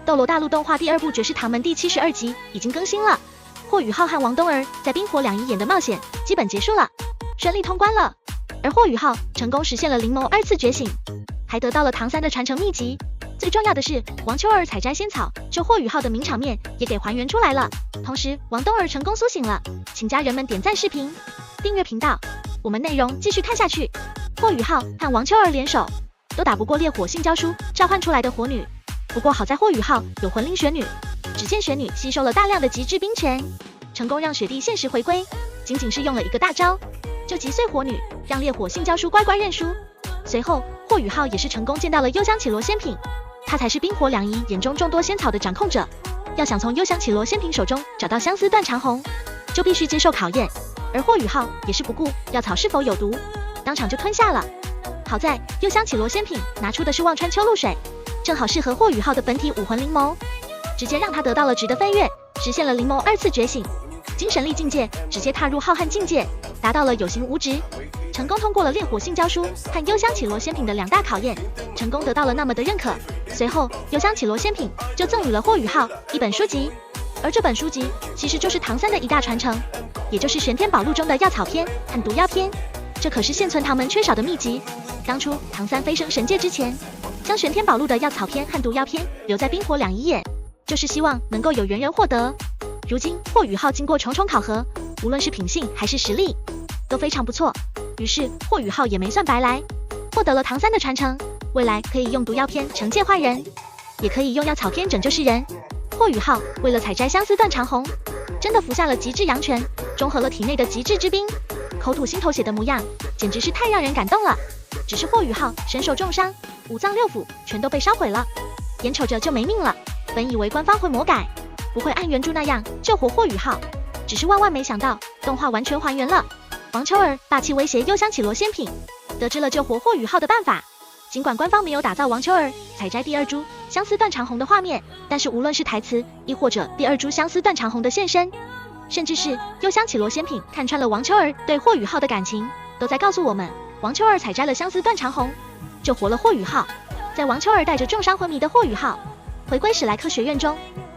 斗罗大陆动画第2部《绝世唐门》第72集已经更新了，霍雨浩和王冬儿在冰火两仪演的冒险基本结束了，顺利通关了。而霍雨浩成功实现了灵眸2次觉醒，还得到了唐三的传承秘籍。最重要的是，王秋儿采摘仙草救霍雨浩的名场面也给还原出来了。同时，王冬儿成功苏醒了，请家人们点赞视频、订阅频道，我们内容继续看下去。霍雨浩和王秋儿联手，都打不过烈火性交书召唤出来的火女。不过好在霍雨浩有魂灵雪女，只见雪女吸收了大量的极致冰泉，成功让雪帝现实回归。仅仅是用了一个大招，就击碎火女，让烈火性交书乖乖认输。随后，霍雨浩也是成功见到了幽香绮罗仙品，他才是冰火两仪眼中众多仙草的掌控者。要想从幽香绮罗仙品手中找到相思断肠红，就必须接受考验。而霍雨浩也是不顾药草是否有毒，当场就吞下了。好在幽香绮罗仙品拿出的是忘川秋露水，正好适合霍雨浩的本体武魂灵眸，直接让他得到了质的飞跃，实现了灵眸2次觉醒，精神力境界直接踏入浩瀚境界，达到了有形无质，成功通过了烈火性交书和幽香绮罗仙品的2大考验，成功得到了那么的认可。随后，幽香绮罗仙品就赠予了霍雨浩一本书籍，而这本书籍其实就是唐三的一大传承，也就是玄天宝录中的药草篇和毒药篇。这可是现存唐门缺少的秘籍。当初唐三飞升神界之前，将玄天宝录的药草篇和毒药篇留在冰火两仪眼，就是希望能够有缘人获得。如今霍雨浩经过重重考核，无论是品性还是实力都非常不错，于是霍雨浩也没算白来，获得了唐三的传承。未来可以用毒药篇惩戒坏人，也可以用药草篇拯救世人。霍雨浩为了采摘相思断肠红，真的服下了极致阳泉，中和了体内的极致之冰，口吐心头血的模样简直是太让人感动了。只是霍雨浩身受重伤，5脏6腑全都被烧毁了，眼瞅着就没命了。本以为官方会魔改，不会按原著那样救活霍雨浩，只是万万没想到动画完全还原了。王秋儿霸气威胁幽香绮罗仙品，得知了救活霍雨浩的办法。尽管官方没有打造王秋儿采摘第2株相思断肠红的画面，但是无论是台词亦或者第2株相思断肠红的现身，甚至是幽香绮罗仙品看穿了王秋儿对霍雨浩的感情，都在告诉我们，王秋儿采摘了相思断肠红，救活了霍雨浩。在王秋儿带着重伤昏迷的霍雨浩回归史莱克学院中，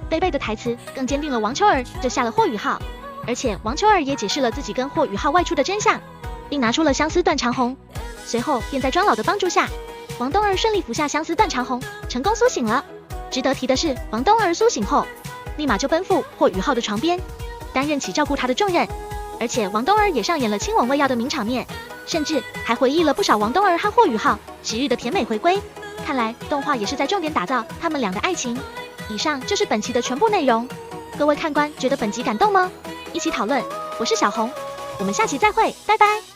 贝贝的台词更坚定了王秋儿救下了霍雨浩，而且王秋儿也解释了自己跟霍雨浩外出的真相，并拿出了相思断肠红。随后便在庄老的帮助下，王冬儿顺利服下相思断肠红，成功苏醒了。值得提的是，王冬儿苏醒后立马就奔赴霍雨浩的床边，担任起照顾他的重任。而且王冬儿也上演了亲吻喂药的名场面，甚至还回忆了不少王冬儿和霍雨浩昔日的甜美回归。看来动画也是在重点打造他们俩的爱情。以上就是本期的全部内容，各位看官觉得本集感动吗？一起讨论。我是小红，我们下期再会，拜拜。